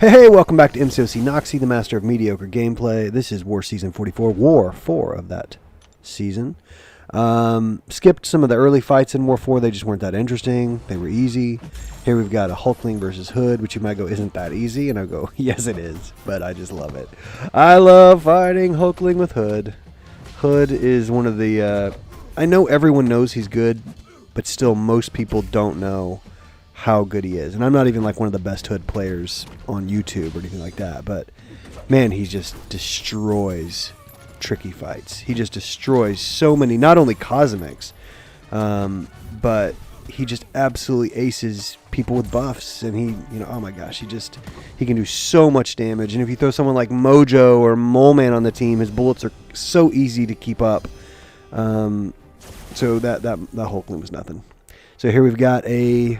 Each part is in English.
Hey, welcome back to MCOC Noxie, the master of mediocre gameplay. This is War Season 44, War 4 of that season. Skipped some of the early fights in War 4, they just weren't that interesting. They were easy. Here we've got a Hulkling versus Hood, which you might go, isn't that easy? And I'll go, yes it is, but I just love it. I love fighting Hulkling with Hood. Hood is one of the, I know everyone knows he's good, but still most people don't know how good he is. And I'm not even like one of the best Hood players on YouTube or anything like that, but man, he just destroys tricky fights. He just destroys so many, not only cosmics, but he just absolutely aces people with buffs. And he, you know, oh my gosh, he can do so much damage. And if you throw someone like Mojo or Mole Man on the team, his bullets are so easy to keep up. So that Hulkling was nothing. So here we've got a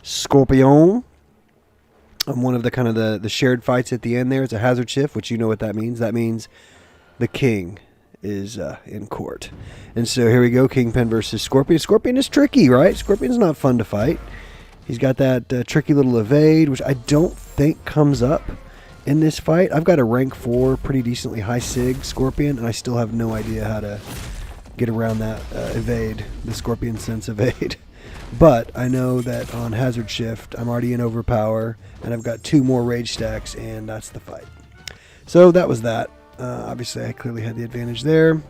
Scorpion on one of the kind of the shared fights at the end there. It's a hazard shift, which you know what that means. That means the king is in court. And so here we go, Kingpin versus Scorpion. Scorpion is tricky, right? Scorpion's not fun to fight. He's got that tricky little evade, which I don't think comes up in this fight. I've got a rank 4, pretty decently high sig Scorpion, and I still have no idea how to get around that evade, the Scorpion sense evade. But I know that on Hazard Shift, I'm already in Overpower, and I've got 2 more Rage stacks, and that's the fight. So that was that. Obviously, I clearly had the advantage there.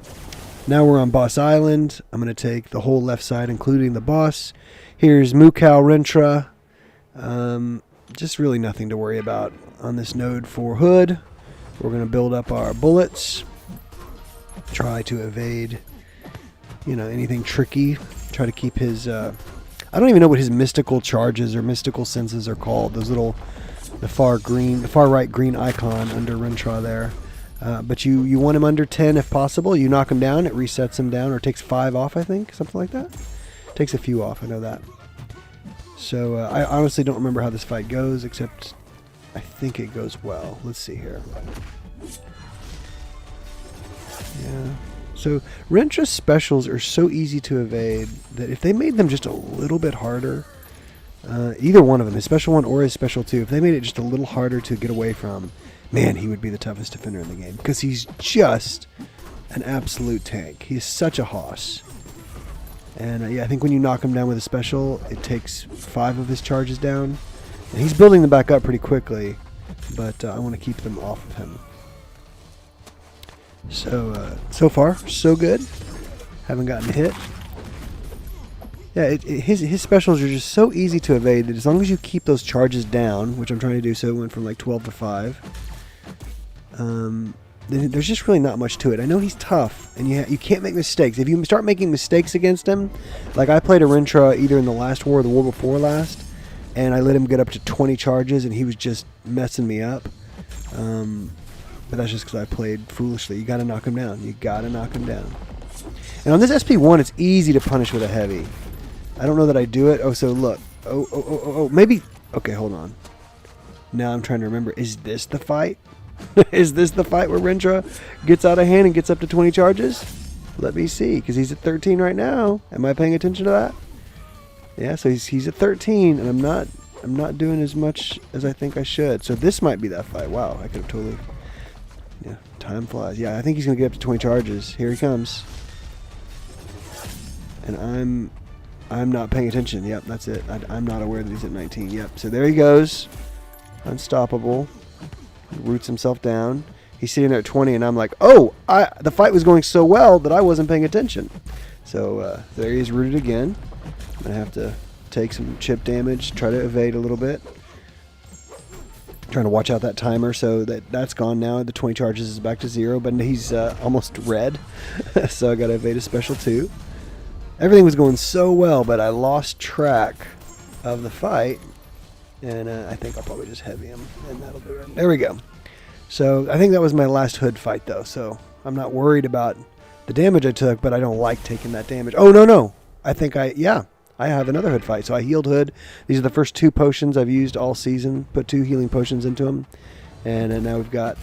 Now we're on Boss Island. I'm going to take the whole left side, including the boss. Here's Mukau Rentra. Just really nothing to worry about on this node for Hood. We're going to build up our bullets. Try to evade, you know, anything tricky. Try to keep his... I don't even know what his mystical charges or mystical senses are called. Those little, the far right green icon under Rentra there. But you want him under 10 if possible. You knock him down, it resets him down, or takes 5 off, I think, something like that. Takes a few off, I know that. So I honestly don't remember how this fight goes, except I think it goes well. Let's see here. Yeah. So Rentra's specials are so easy to evade that if they made them just a little bit harder, either one of them, his special 1 or his special 2, if they made it just a little harder to get away from, man, he would be the toughest defender in the game, because he's just an absolute tank. He's such a hoss. And yeah, I think when you knock him down with a special, it takes 5 of his charges down. And he's building them back up pretty quickly, but I want to keep them off of him. So, so far, so good. Haven't gotten hit. Yeah, his specials are just so easy to evade that as long as you keep those charges down, which I'm trying to do, so it went from like 12 to 5, then there's just really not much to it. I know he's tough, and you can't make mistakes. If you start making mistakes against him, like I played a Rentra either in the last war or the war before last, and I let him get up to 20 charges, and he was just messing me up. But that's just because I played foolishly. You got to knock him down. You got to knock him down. And on this SP1, it's easy to punish with a heavy. I don't know that I do it. Oh, so look. Oh, maybe. Okay, hold on. Now I'm trying to remember. Is this the fight? Is this the fight where Rentra gets out of hand and gets up to 20 charges? Let me see, because he's at 13 right now. Am I paying attention to that? Yeah, so he's at 13, and I'm not doing as much as I think I should. So this might be that fight. Wow, I could have totally... Yeah, time flies. Yeah, I think he's going to get up to 20 charges. Here he comes. And I'm not paying attention. Yep, that's it. I'm not aware that he's at 19. Yep, so there he goes. Unstoppable. He roots himself down. He's sitting there at 20, and I'm like, oh, the fight was going so well that I wasn't paying attention. So there he is, rooted again. I'm going to have to take some chip damage, try to evade a little bit. Trying to watch out that timer, so that's gone now. The 20 charges is back to 0, but he's almost red. So I got to evade a special 2. Everything was going so well, but I lost track of the fight. And I think I'll probably just heavy him, and that'll do it. There we go. So I think that was my last Hood fight, though. So I'm not worried about the damage I took, but I don't like taking that damage. Oh, no. I think I have another Hood fight. So I healed Hood. These are the first 2 potions I've used all season. Put 2 healing potions into him. And then now we've got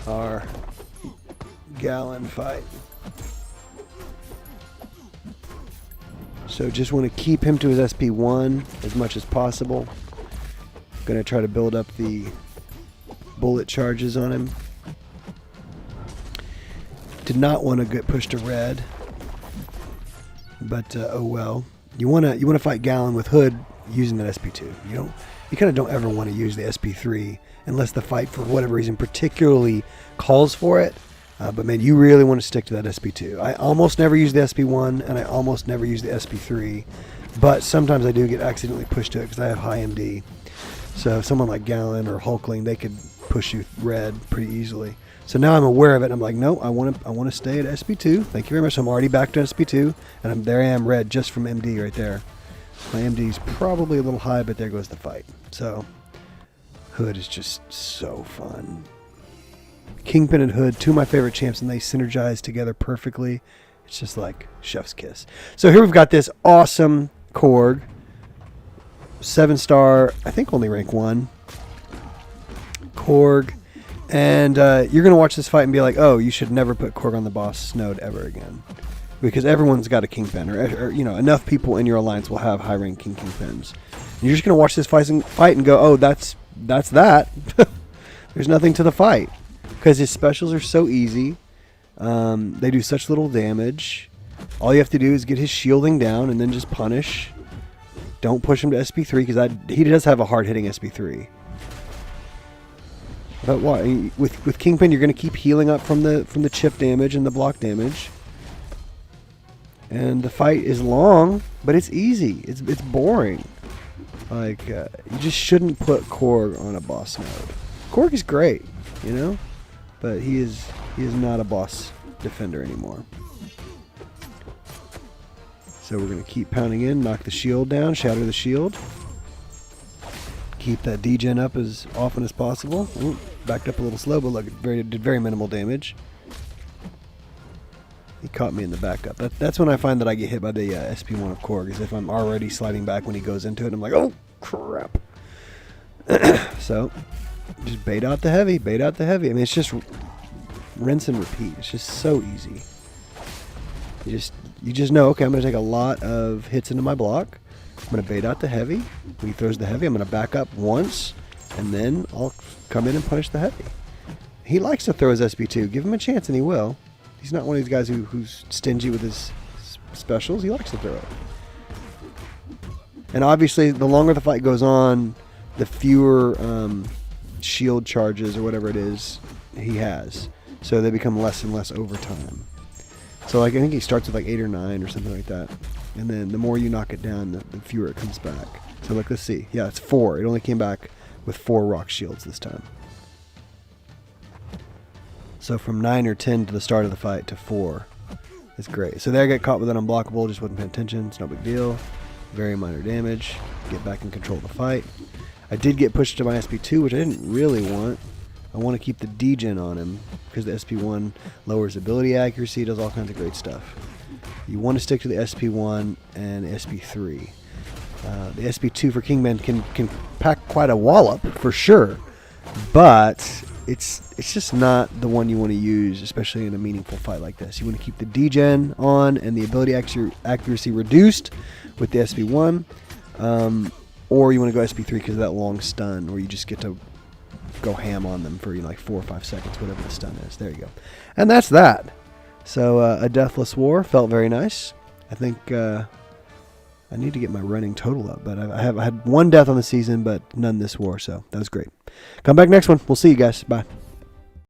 our Gallon fight. So just want to keep him to his SP1 as much as possible. Going to try to build up the bullet charges on him. Did not want to get pushed to red, but oh well. You wanna fight Gallon with Hood using that SP2. You kind of don't ever want to use the SP3 unless the fight for whatever reason particularly calls for it. But man, you really want to stick to that SP2. I almost never use the SP1, and I almost never use the SP3, but sometimes I do get accidentally pushed to it because I have high MD. So someone like Gallon or Hulkling, they could push you red pretty easily. So now I'm aware of it, and I'm like, no, I want to stay at SP2. Thank you very much. I'm already back to SP2, and there I am red just from MD right there. My MD is probably a little high, but there goes the fight. So Hood is just so fun. Kingpin and Hood, two of my favorite champs, and they synergize together perfectly. It's just like chef's kiss. So here we've got this awesome Korg. 7-star, I think only rank 1. Korg. And you're going to watch this fight and be like, oh, you should never put Korg on the boss node ever again. Because everyone's got a Kingpin. Or enough people in your alliance will have high-ranking Kingpins. And you're just going to watch this fight and go, oh, that's that. There's nothing to the fight. Because his specials are so easy. They do such little damage. All you have to do is get his shielding down and then just punish. Don't push him to SP3 because he does have a hard-hitting SP3. But what with Kingpin, you're going to keep healing up from the chip damage and the block damage. And the fight is long, but it's easy. It's boring. Like you just shouldn't put Korg on a boss node. Korg is great, but he is not a boss defender anymore. So we're going to keep pounding in, knock the shield down, shatter the shield. Keep that degen up as often as possible. Ooh, backed up a little slow, but look, it did very minimal damage. He caught me in the backup. That's when I find that I get hit by the SP1 of Korg, is if I'm already sliding back when he goes into it. I'm like, oh, crap. So, just bait out the heavy, bait out the heavy. I mean, it's just rinse and repeat. It's just so easy. You just know, okay, I'm going to take a lot of hits into my block. I'm going to bait out the heavy. When he throws the heavy, I'm going to back up once, and then I'll come in and punish the heavy. He likes to throw his SP2. Give him a chance, and he will. He's not one of these guys who's stingy with his specials. He likes to throw it. And obviously, the longer the fight goes on, the fewer shield charges or whatever it is he has. So they become less and less over time. So like I think he starts with like 8 or 9 or something like that. And then the more you knock it down, the fewer it comes back. So like, let's see. Yeah, it's 4. It only came back with 4 rock shields this time. So from 9 or 10 to the start of the fight to 4. It's great. So there I got caught with an unblockable. Just wasn't paying attention. It's no big deal. Very minor damage. Get back and control the fight. I did get pushed to my SP2, which I didn't really want. I want to keep the degen on him because the SP1 lowers ability accuracy, does all kinds of great stuff. You want to stick to the SP1 and SP3. The SP2 for Kingman can pack quite a wallop for sure, but it's just not the one you want to use, especially in a meaningful fight like this. You want to keep the degen on and the ability accuracy reduced with the SP1, or you want to go SP3 because of that long stun where you just get to go ham on them for like 4 or 5 seconds, whatever the stun is. There you go. And that's that. So a Deathless War felt very nice. I think I need to get my running total up, but I had 1 death on the season, but none this war, so that was great. Come back next one. We'll see you guys. Bye.